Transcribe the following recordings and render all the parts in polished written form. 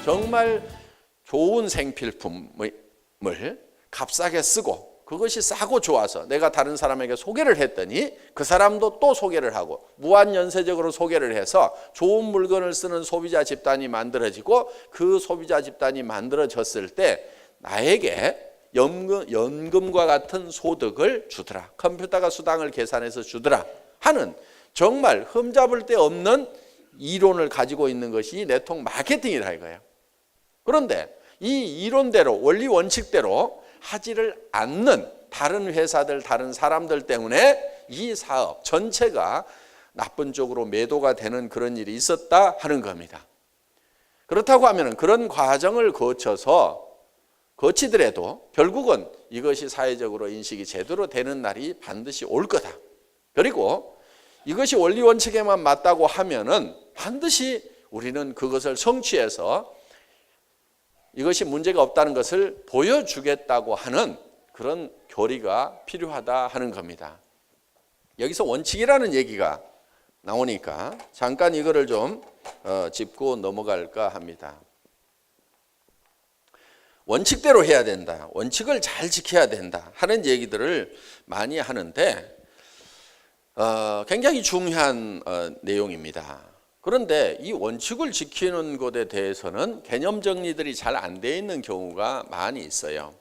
정말 좋은 생필품을 값싸게 쓰고 그것이 싸고 좋아서 내가 다른 사람에게 소개를 했더니 그 사람도 또 소개를 하고 무한연쇄적으로 소개를 해서 좋은 물건을 쓰는 소비자 집단이 만들어지고 그 소비자 집단이 만들어졌을 때 나에게 연금과 같은 소득을 주더라. 컴퓨터가 수당을 계산해서 주더라 하는 정말 흠잡을 데 없는 이론을 가지고 있는 것이 네트워크 마케팅이라 이거예요. 그런데 이 이론대로 원리 원칙대로 하지를 않는 다른 회사들, 다른 사람들 때문에 이 사업 전체가 나쁜 쪽으로 매도가 되는 그런 일이 있었다 하는 겁니다. 그렇다고 하면 그런 과정을 거치더라도 결국은 이것이 사회적으로 인식이 제대로 되는 날이 반드시 올 거다. 그리고 이것이 원리 원칙에만 맞다고 하면은 반드시 우리는 그것을 성취해서 이것이 문제가 없다는 것을 보여주겠다고 하는 그런 교리가 필요하다 하는 겁니다. 여기서 원칙이라는 얘기가 나오니까 잠깐 이거를 좀 짚고 넘어갈까 합니다. 원칙대로 해야 된다. 원칙을 잘 지켜야 된다 하는 얘기들을 많이 하는데 굉장히 중요한 내용입니다. 그런데 이 원칙을 지키는 것에 대해서는 개념 정리들이 잘 안 돼 있는 경우가 많이 있어요.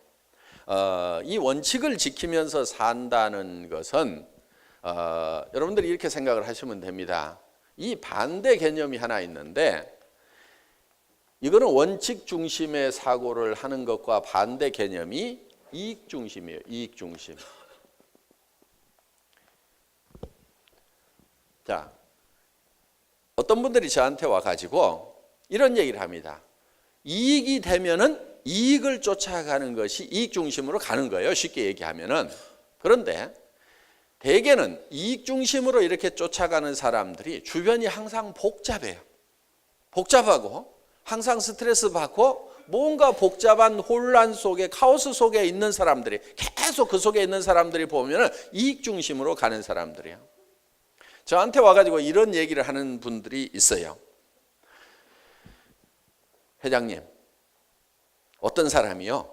이 원칙을 지키면서 산다는 것은 여러분들이 이렇게 생각을 하시면 됩니다. 이 반대 개념이 하나 있는데 이거는 원칙 중심의 사고를 하는 것과 반대 개념이 이익 중심이에요. 이익 중심. 자, 어떤 분들이 저한테 와가지고 이런 얘기를 합니다. 이익이 되면은 이익을 쫓아가는 것이 이익 중심으로 가는 거예요. 쉽게 얘기하면은. 그런데 대개는 이익 중심으로 이렇게 쫓아가는 사람들이 주변이 항상 복잡해요. 복잡하고 항상 스트레스 받고 뭔가 복잡한 혼란 속에 카오스 속에 있는 사람들이 계속 그 속에 있는 사람들이 보면은 이익 중심으로 가는 사람들이에요. 저한테 와가지고 이런 얘기를 하는 분들이 있어요. 회장님, 어떤 사람이요?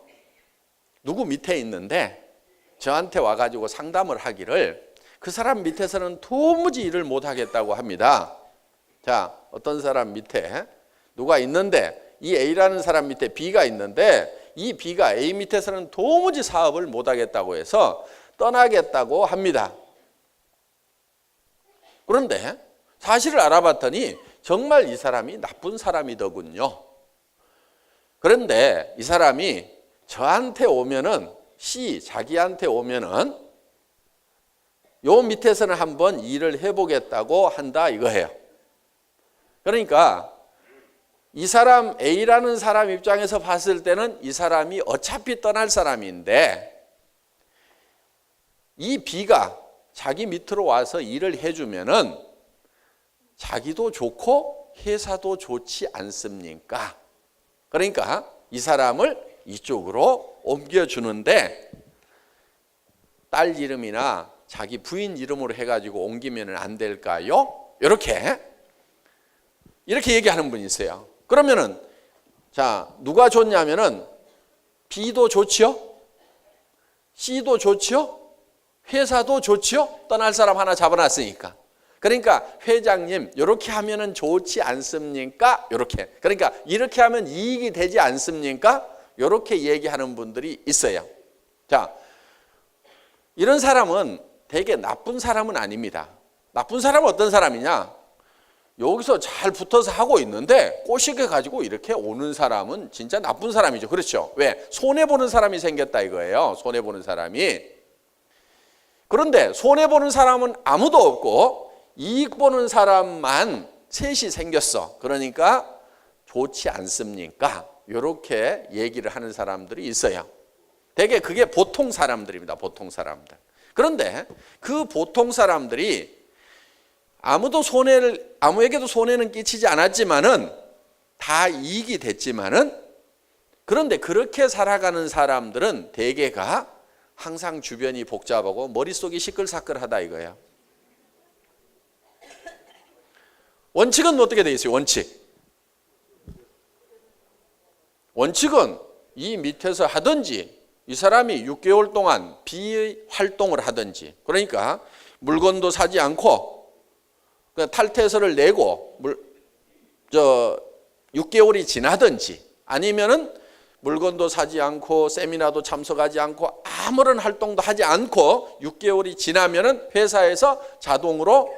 누구 밑에 있는데 저한테 와가지고 상담을 하기를 그 사람 밑에서는 도무지 일을 못하겠다고 합니다. 자, 어떤 사람 밑에 누가 있는데 이 A라는 사람 밑에 B가 있는데 이 B가 A 밑에서는 도무지 사업을 못하겠다고 해서 떠나겠다고 합니다. 그런데 사실을 알아봤더니 정말 이 사람이 나쁜 사람이더군요. 그런데 이 사람이 저한테 오면은 자기한테 오면은 요 밑에서는 한번 일을 해보겠다고 한다 이거예요. 그러니까 이 사람 A라는 사람 입장에서 봤을 때는 이 사람이 어차피 떠날 사람인데 이 B가 자기 밑으로 와서 일을 해주면은 자기도 좋고 회사도 좋지 않습니까? 그러니까 이 사람을 이쪽으로 옮겨주는데 딸 이름이나 자기 부인 이름으로 해가지고 옮기면 안 될까요? 이렇게 얘기하는 분이 있어요. 그러면은 자, 누가 좋냐면은 B도 좋지요? C도 좋지요? 회사도 좋지요? 떠날 사람 하나 잡아놨으니까. 그러니까 회장님 이렇게 하면은 좋지 않습니까? 이렇게. 그러니까 이렇게 하면 이익이 되지 않습니까? 이렇게 얘기하는 분들이 있어요. 자, 이런 사람은 되게 나쁜 사람은 아닙니다. 나쁜 사람은 어떤 사람이냐? 여기서 잘 붙어서 하고 있는데 꼬시게 가지고 이렇게 오는 사람은 진짜 나쁜 사람이죠. 그렇죠? 왜? 손해보는 사람이 생겼다 이거예요. 손해보는 사람이. 그런데 손해보는 사람은 아무도 없고 이익 보는 사람만 셋이 생겼어. 그러니까 좋지 않습니까? 이렇게 얘기를 하는 사람들이 있어요. 되게 그게 보통 사람들입니다. 보통 사람들. 그런데 그 보통 사람들이 아무에게도 손해는 끼치지 않았지만은 다 이익이 됐지만은 그런데 그렇게 살아가는 사람들은 대개가 항상 주변이 복잡하고 머릿속이 시끌사끌하다 이거예요. 원칙은 어떻게 돼 있어요? 원칙. 원칙은 이 밑에서 하든지 이 사람이 6개월 동안 비활동을 하든지, 그러니까 물건도 사지 않고 탈퇴서를 내고 6개월이 지나든지, 아니면은 물건도 사지 않고 세미나도 참석하지 않고 아무런 활동도 하지 않고 6개월이 지나면은 회사에서 자동으로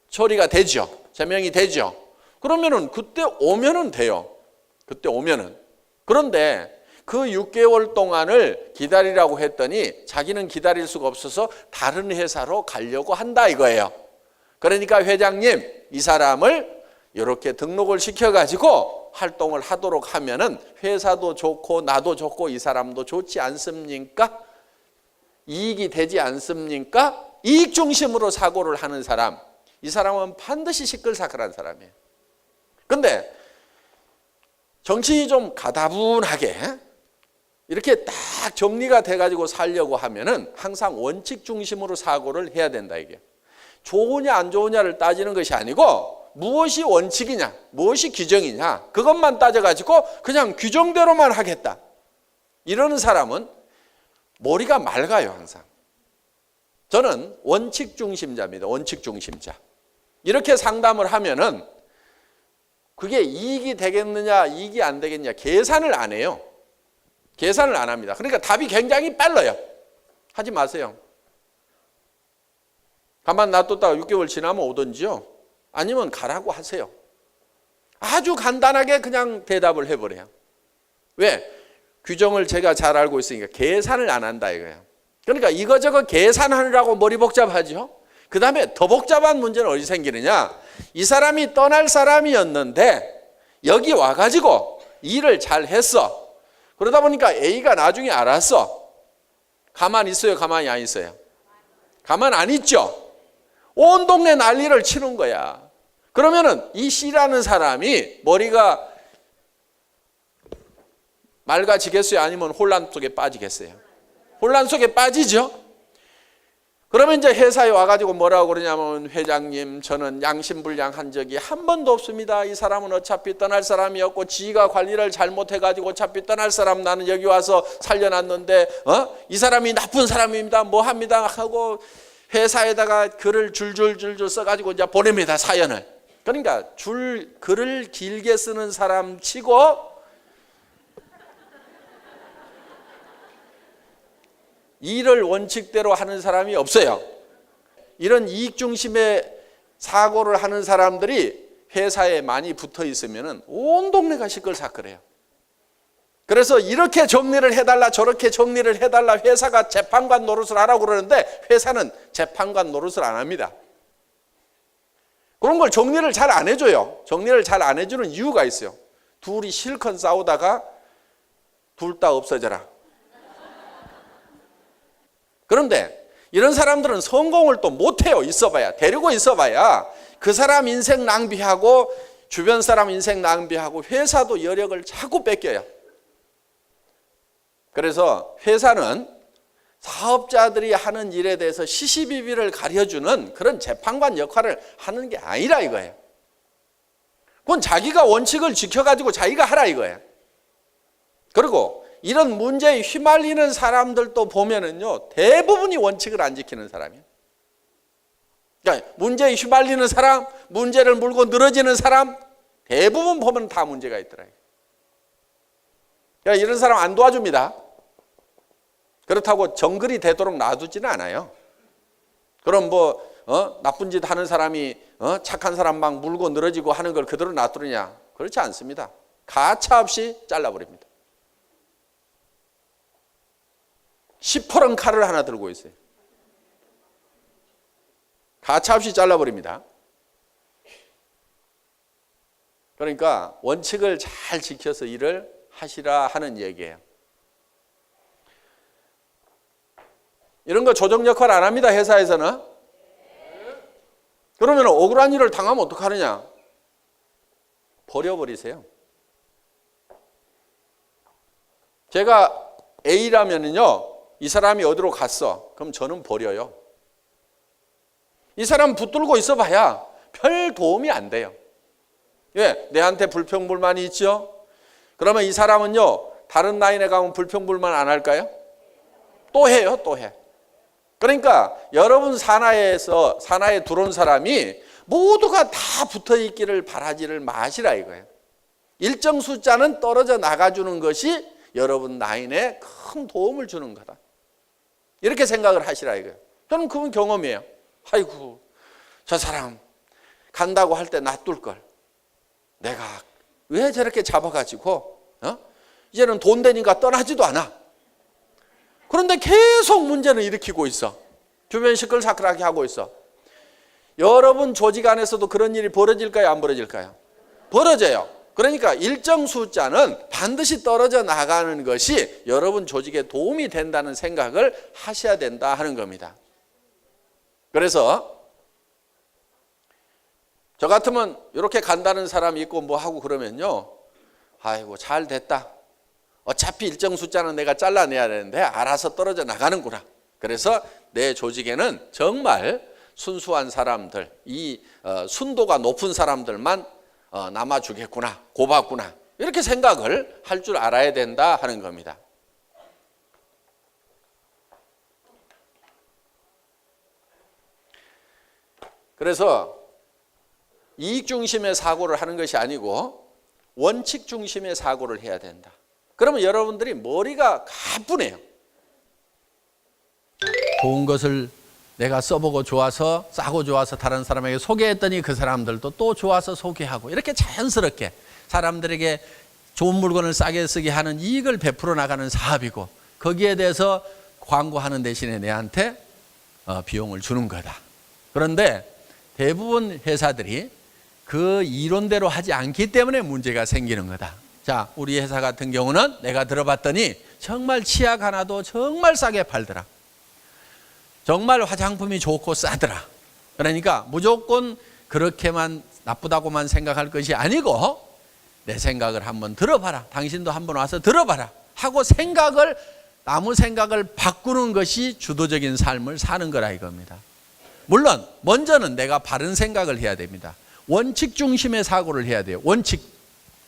처리가 되죠. 제명이 되죠. 그러면은 그때 오면은 돼요. 그때 오면은. 그런데 그 6개월 동안을 기다리라고 했더니 자기는 기다릴 수가 없어서 다른 회사로 가려고 한다 이거예요. 그러니까 회장님, 이 사람을 이렇게 등록을 시켜가지고 활동을 하도록 하면은 회사도 좋고 나도 좋고 이 사람도 좋지 않습니까? 이익이 되지 않습니까? 이익 중심으로 사고를 하는 사람, 이 사람은 반드시 시끌사끌한 사람이에요. 근데 정신이 좀 가다분하게 이렇게 딱 정리가 돼가지고 살려고 하면은 항상 원칙 중심으로 사고를 해야 된다 이게. 좋으냐 안 좋으냐를 따지는 것이 아니고 무엇이 원칙이냐, 무엇이 규정이냐, 그것만 따져가지고 그냥 규정대로만 하겠다. 이러는 사람은 머리가 맑아요, 항상. 저는 원칙 중심자입니다. 원칙 중심자. 이렇게 상담을 하면은 그게 이익이 되겠느냐, 이익이 안 되겠느냐 계산을 안 해요. 계산을 안 합니다. 그러니까 답이 굉장히 빨라요. 하지 마세요. 가만 놔뒀다가 6개월 지나면 오든지요. 아니면 가라고 하세요. 아주 간단하게 그냥 대답을 해버려요. 왜? 규정을 제가 잘 알고 있으니까 계산을 안 한다 이거예요. 그러니까 이거저거 계산하느라고 머리 복잡하죠. 그 다음에 더 복잡한 문제는 어디 생기느냐. 이 사람이 떠날 사람이었는데 여기 와가지고 일을 잘 했어. 그러다 보니까 A가 나중에 알았어. 가만히 있어요? 가만히 안 있어요? 가만 안 있죠. 온 동네 난리를 치는 거야. 그러면은 이 C라는 사람이 머리가 맑아지겠어요? 아니면 혼란 속에 빠지겠어요? 혼란 속에 빠지죠? 그러면 이제 회사에 와가지고 뭐라고 그러냐면, 회장님, 저는 양심불량한 적이 한 번도 없습니다. 이 사람은 어차피 떠날 사람이었고 지가 관리를 잘못해가지고 어차피 떠날 사람 나는 여기 와서 살려놨는데 이 사람이 나쁜 사람입니다. 뭐 합니다 하고 회사에다가 글을 줄줄줄줄 써가지고 이제 보냅니다, 사연을. 그러니까 글을 길게 쓰는 사람 치고 일을 원칙대로 하는 사람이 없어요. 이런 이익 중심의 사고를 하는 사람들이 회사에 많이 붙어 있으면 온 동네가 시끌사끌해요. 그래서 이렇게 정리를 해달라 저렇게 정리를 해달라 회사가 재판관 노릇을 하라고 그러는데 회사는 재판관 노릇을 안 합니다. 그런 걸 정리를 잘 안 해줘요. 정리를 잘 안 해주는 이유가 있어요. 둘이 실컷 싸우다가 둘 다 없어져라. 그런데 이런 사람들은 성공을 또 못해요. 있어봐야. 데리고 있어봐야 그 사람 인생 낭비하고 주변 사람 인생 낭비하고 회사도 여력을 자꾸 뺏겨요. 그래서 회사는 사업자들이 하는 일에 대해서 시시비비를 가려주는 그런 재판관 역할을 하는 게 아니라 이거예요. 그건 자기가 원칙을 지켜가지고 자기가 하라 이거예요. 그리고 이런 문제에 휘말리는 사람들도 보면은요, 대부분이 원칙을 안 지키는 사람이에요. 그러니까 문제에 휘말리는 사람, 문제를 물고 늘어지는 사람, 대부분 보면 다 문제가 있더라고요. 그러니까 이런 사람 안 도와줍니다. 그렇다고 정글이 되도록 놔두지는 않아요. 그럼 나쁜 짓 하는 사람이 착한 사람 막 물고 늘어지고 하는 걸 그대로 놔두느냐? 그렇지 않습니다. 가차없이 잘라버립니다. 시퍼런 칼을 하나 들고 있어요. 가차없이 잘라버립니다. 그러니까 원칙을 잘 지켜서 일을 하시라 하는 얘기예요. 이런 거 조정 역할 안 합니다, 회사에서는. 그러면 억울한 일을 당하면 어떡하느냐? 버려버리세요. 제가 A라면은요, 이 사람이 어디로 갔어? 그럼 저는 버려요. 이 사람 붙들고 있어 봐야 별 도움이 안 돼요. 왜? 내한테 불평불만이 있죠? 그러면 이 사람은요, 다른 라인에 가면 불평불만 안 할까요? 또 해요, 또 해. 그러니까 여러분 산하에 들어온 사람이 모두가 다 붙어 있기를 바라지를 마시라 이거예요. 일정 숫자는 떨어져 나가주는 것이 여러분 라인에 큰 도움을 주는 거다. 이렇게 생각을 하시라 이거예요. 저는 그건 경험이에요. 아이고, 저 사람 간다고 할 때 놔둘 걸. 내가 왜 저렇게 잡아가지고 이제는 돈 되니까 떠나지도 않아. 그런데 계속 문제는 일으키고 있어. 주변 시끌사끌하게 하고 있어. 여러분 조직 안에서도 그런 일이 벌어질까요? 안 벌어질까요? 벌어져요. 그러니까 일정 숫자는 반드시 떨어져 나가는 것이 여러분 조직에 도움이 된다는 생각을 하셔야 된다 하는 겁니다. 그래서 저 같으면 이렇게 간다는 사람이 있고 뭐 하고 그러면요, 아이고 잘 됐다. 어차피 일정 숫자는 내가 잘라내야 되는데 알아서 떨어져 나가는구나. 그래서 내 조직에는 정말 순수한 사람들, 이 순도가 높은 사람들만 남아주겠구나, 고맙구나, 이렇게 생각을 할 줄 알아야 된다 하는 겁니다. 그래서 이익 중심의 사고를 하는 것이 아니고 원칙 중심의 사고를 해야 된다. 그러면 여러분들이 머리가 가뿐해요. 좋은 것을 내가 써보고 좋아서, 싸고 좋아서 다른 사람에게 소개했더니 그 사람들도 또 좋아서 소개하고, 이렇게 자연스럽게 사람들에게 좋은 물건을 싸게 쓰게 하는 이익을 베풀어 나가는 사업이고, 거기에 대해서 광고하는 대신에 내한테 비용을 주는 거다. 그런데 대부분 회사들이 그 이론대로 하지 않기 때문에 문제가 생기는 거다. 자, 우리 회사 같은 경우는 내가 들어봤더니 정말 치약 하나도 정말 싸게 팔더라. 정말 화장품이 좋고 싸더라. 그러니까 무조건 그렇게만 나쁘다고만 생각할 것이 아니고 내 생각을 한번 들어봐라. 당신도 한번 와서 들어봐라 하고 남의 생각을 바꾸는 것이 주도적인 삶을 사는 거라 이겁니다. 물론 먼저는 내가 바른 생각을 해야 됩니다. 원칙 중심의 사고를 해야 돼요.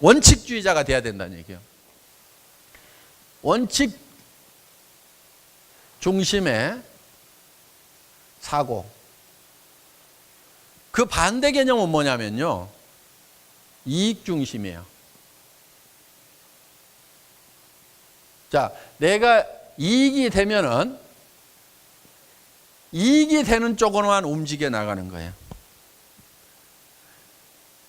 원칙주의자가 돼야 된다는 얘기예요. 원칙 중심의 사고. 그 반대 개념은 뭐냐면요, 이익 중심이에요. 자, 내가 이익이 되면은 이익이 되는 쪽으로만 움직여 나가는 거예요.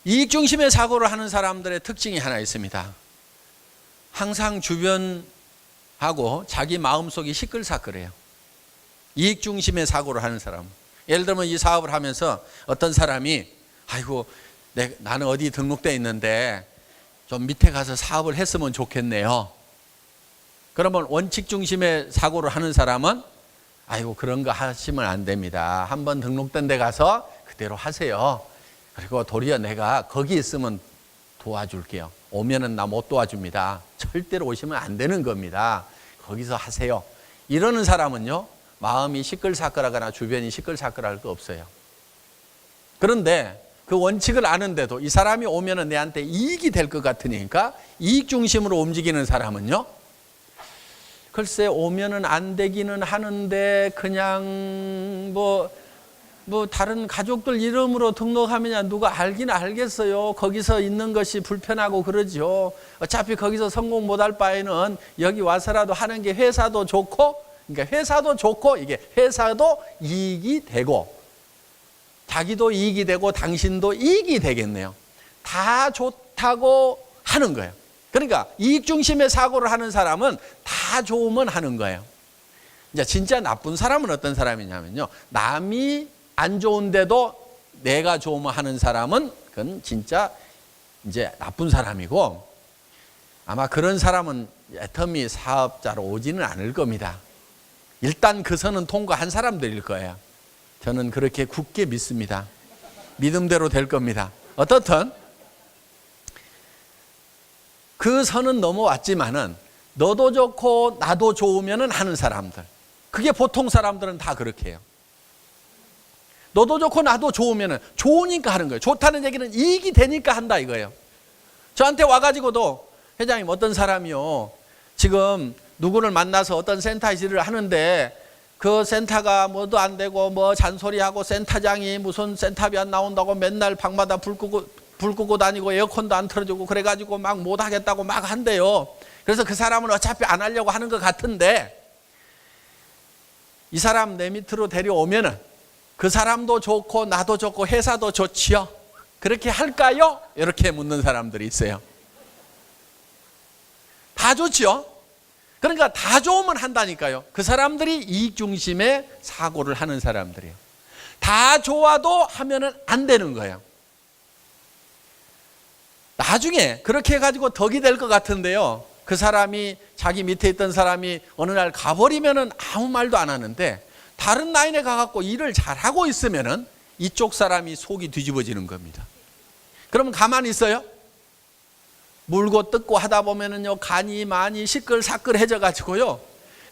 이익 중심의 사고를 하는 사람들의 특징이 하나 있습니다. 항상 주변하고 자기 마음속이 시끌사끌해요. 이익 중심의 사고를 하는 사람. 예를 들면 이 사업을 하면서 어떤 사람이 아이고 나는 어디 등록돼 있는데 좀 밑에 가서 사업을 했으면 좋겠네요. 그러면 원칙 중심의 사고를 하는 사람은 아이고 그런 거 하시면 안 됩니다. 한번 등록된 데 가서 그대로 하세요. 그리고 도리어 내가 거기 있으면 도와줄게요. 오면은 나 못 도와줍니다. 절대로 오시면 안 되는 겁니다. 거기서 하세요. 이러는 사람은요, 마음이 시끌사끌하거나 주변이 시끌사끌할 거 없어요. 그런데 그 원칙을 아는데도 이 사람이 오면은 내한테 이익이 될 것 같으니까 이익 중심으로 움직이는 사람은요, 글쎄 오면은 안 되기는 하는데 그냥 뭐 다른 가족들 이름으로 등록하면 누가 알긴 알겠어요. 거기서 있는 것이 불편하고 그러죠. 어차피 거기서 성공 못할 바에는 여기 와서라도 하는 게 회사도 좋고, 그러니까 회사도 좋고 이게 회사도 이익이 되고 자기도 이익이 되고 당신도 이익이 되겠네요. 다 좋다고 하는 거예요. 그러니까 이익 중심의 사고를 하는 사람은 다 좋으면 하는 거예요. 이제 진짜 나쁜 사람은 어떤 사람이냐면요, 남이 안 좋은데도 내가 좋으면 하는 사람은 그건 진짜 이제 나쁜 사람이고, 아마 그런 사람은 애터미 사업자로 오지는 않을 겁니다. 일단 그 선은 통과한 사람들일 거예요. 저는 그렇게 굳게 믿습니다. 믿음대로 될 겁니다. 어떻든 그 선은 넘어왔지만은 너도 좋고 나도 좋으면은 하는 사람들, 그게 보통 사람들은 다 그렇게 해요. 너도 좋고 나도 좋으면은 좋으니까 하는 거예요. 좋다는 얘기는 이익이 되니까 한다 이거예요. 저한테 와가지고도 회장님, 어떤 사람이요, 지금 누구를 만나서 어떤 센터 일을 하는데 그 센터가 뭐도 안 되고 뭐 잔소리하고 센터장이 무슨 센터비 안 나온다고 맨날 방마다 불 끄고 다니고 에어컨도 안 틀어주고 그래가지고 막 못하겠다고 막 한대요. 그래서 그 사람은 어차피 안 하려고 하는 것 같은데 이 사람 내 밑으로 데려오면은 그 사람도 좋고 나도 좋고 회사도 좋지요. 그렇게 할까요? 이렇게 묻는 사람들이 있어요. 다 좋지요. 그러니까 다 좋으면 한다니까요. 그 사람들이 이익 중심의 사고를 하는 사람들이에요. 다 좋아도 하면은 안 되는 거예요. 나중에 그렇게 해가지고 덕이 될 것 같은데요. 그 사람이 자기 밑에 있던 사람이 어느 날 가버리면은 아무 말도 안 하는데 다른 라인에 가갖고 일을 잘하고 있으면은 이쪽 사람이 속이 뒤집어지는 겁니다. 그러면 가만히 있어요? 물고 뜯고 하다 보면은요, 간이 많이 시끌사끌해져 가지고요,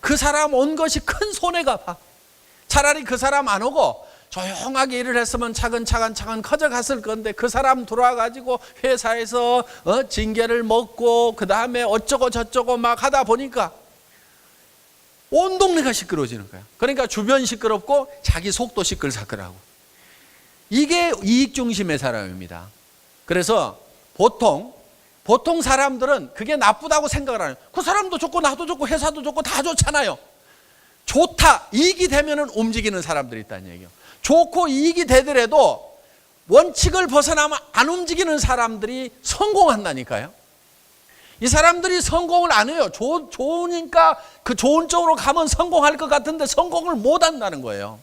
그 사람 온 것이 큰 손해가 봐. 차라리 그 사람 안 오고 조용하게 일을 했으면 차근차근 커져갔을 건데 그 사람 들어와 가지고 회사에서 징계를 먹고 그 다음에 어쩌고 저쩌고 막 하다 보니까 온 동네가 시끄러워지는 거야. 그러니까 주변 시끄럽고 자기 속도 시끌사끌하고. 이게 이익 중심의 사람입니다. 그래서 보통 사람들은 그게 나쁘다고 생각을 안 해요. 그 사람도 좋고 나도 좋고 회사도 좋고 다 좋잖아요. 좋다, 이익이 되면은 움직이는 사람들이 있다는 얘기예요. 좋고 이익이 되더라도 원칙을 벗어나면 안 움직이는 사람들이 성공한다니까요. 이 사람들이 성공을 안 해요. 좋으니까 그 좋은 쪽으로 가면 성공할 것 같은데 성공을 못 한다는 거예요.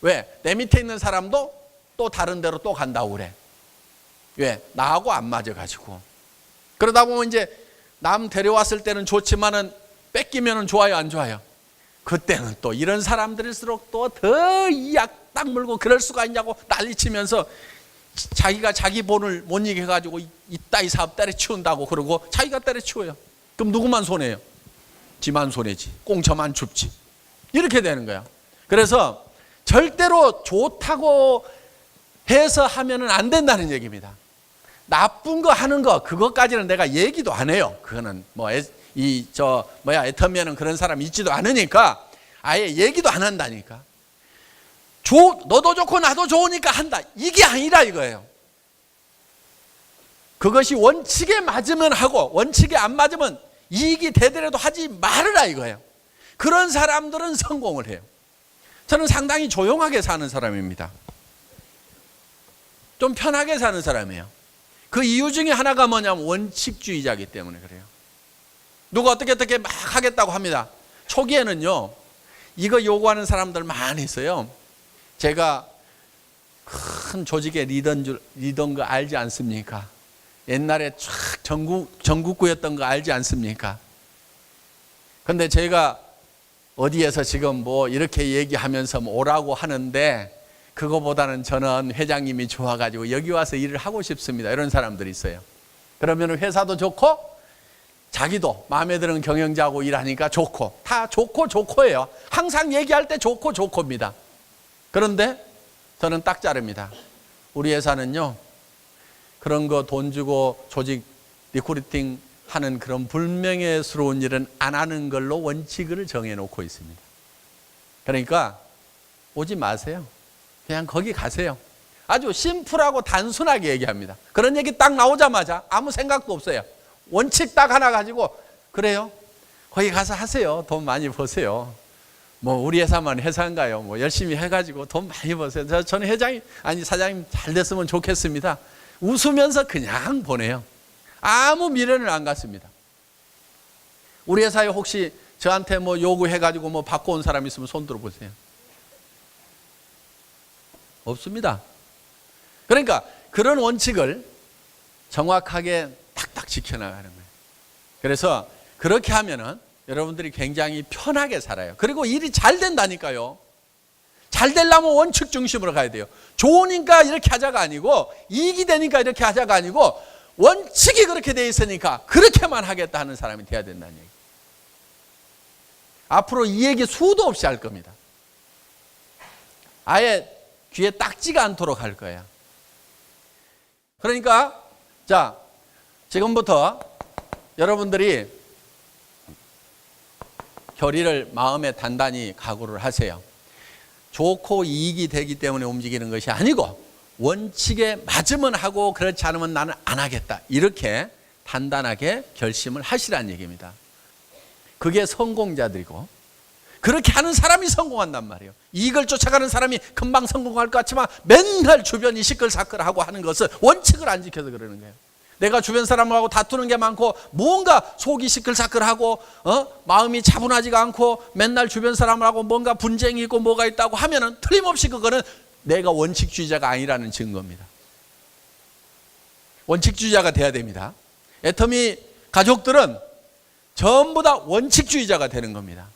왜? 내 밑에 있는 사람도 또 다른 데로 또 간다고 그래. 왜? 나하고 안 맞아가지고. 그러다 보면 이제 남 데려왔을 때는 좋지만은 뺏기면은 좋아요, 안 좋아요? 그때는 또 이런 사람들일수록 또 더 이 약 딱 물고 그럴 수가 있냐고 난리치면서 자기가 자기 본을 못 이겨가지고 이따위 사업 때려치운다고 그러고 자기가 때려치워요. 그럼 누구만 손해요? 지만 손해지. 꽁쳐만 줍지. 이렇게 되는 거야. 그래서 절대로 좋다고 해서 하면은 안 된다는 얘기입니다. 나쁜 거 하는 거 그것까지는 내가 얘기도 안 해요. 그거는 애터미에는 그런 사람 있지도 않으니까 아예 얘기도 안 한다니까. 너도 좋고 나도 좋으니까 한다. 이게 아니라 이거예요. 그것이 원칙에 맞으면 하고 원칙에 안 맞으면 이익이 되더라도 하지 말으라 이거예요. 그런 사람들은 성공을 해요. 저는 상당히 조용하게 사는 사람입니다. 좀 편하게 사는 사람이에요. 그 이유 중에 하나가 뭐냐면 원칙주의자이기 때문에 그래요. 누가 어떻게 막 하겠다고 합니다. 초기에는요, 이거 요구하는 사람들 많이 있어요. 제가 큰 조직의 리더인 거 알지 않습니까? 옛날에 쫙 전국구였던 거 알지 않습니까? 근데 제가 어디에서 지금 뭐 이렇게 얘기하면서 오라고 하는데 그거보다는 저는 회장님이 좋아가지고 여기 와서 일을 하고 싶습니다. 이런 사람들이 있어요. 그러면 회사도 좋고 자기도 마음에 드는 경영자하고 일하니까 좋고 다 좋고예요. 항상 얘기할 때 좋고입니다. 그런데 저는 딱 자릅니다. 우리 회사는요, 그런 거 돈 주고 조직 리크루팅 하는 그런 불명예스러운 일은 안 하는 걸로 원칙을 정해놓고 있습니다. 그러니까 오지 마세요. 그냥 거기 가세요. 아주 심플하고 단순하게 얘기합니다. 그런 얘기 딱 나오자마자 아무 생각도 없어요. 원칙 딱 하나 가지고 그래요? 거기 가서 하세요. 돈 많이 버세요. 뭐 우리 회사만 회사인가요? 뭐 열심히 해가지고 돈 많이 버세요. 저는 사장님 잘 됐으면 좋겠습니다. 웃으면서 그냥 보내요. 아무 미련을 안 갖습니다. 우리 회사에 혹시 저한테 뭐 요구해가지고 뭐 받고 온 사람 있으면 손 들어보세요. 없습니다. 그러니까 그런 원칙을 정확하게 탁탁 지켜나가는 거예요. 그래서 그렇게 하면은 여러분들이 굉장히 편하게 살아요. 그리고 일이 잘 된다니까요. 잘 되려면 원칙 중심으로 가야 돼요. 좋으니까 이렇게 하자가 아니고 이익이 되니까 이렇게 하자가 아니고 원칙이 그렇게 돼 있으니까 그렇게만 하겠다 하는 사람이 돼야 된다는 얘기. 앞으로 이 얘기 수도 없이 할 겁니다. 아예 귀에 딱지가 않도록 할 거야. 그러니까 자, 지금부터 여러분들이 결의를 마음에 단단히 각오를 하세요. 좋고 이익이 되기 때문에 움직이는 것이 아니고 원칙에 맞으면 하고 그렇지 않으면 나는 안 하겠다. 이렇게 단단하게 결심을 하시라는 얘기입니다. 그게 성공자들이고 그렇게 하는 사람이 성공한단 말이에요. 이익을 쫓아가는 사람이 금방 성공할 것 같지만 맨날 주변이 시끌사끌하고 하는 것은 원칙을 안 지켜서 그러는 거예요. 내가 주변 사람하고 다투는 게 많고 뭔가 속이 시끌사끌하고 마음이 차분하지가 않고 맨날 주변 사람하고 뭔가 분쟁이 있고 뭐가 있다고 하면은 틀림없이 그거는 내가 원칙주의자가 아니라는 증거입니다. 원칙주의자가 돼야 됩니다. 애터미 가족들은 전부 다 원칙주의자가 되는 겁니다.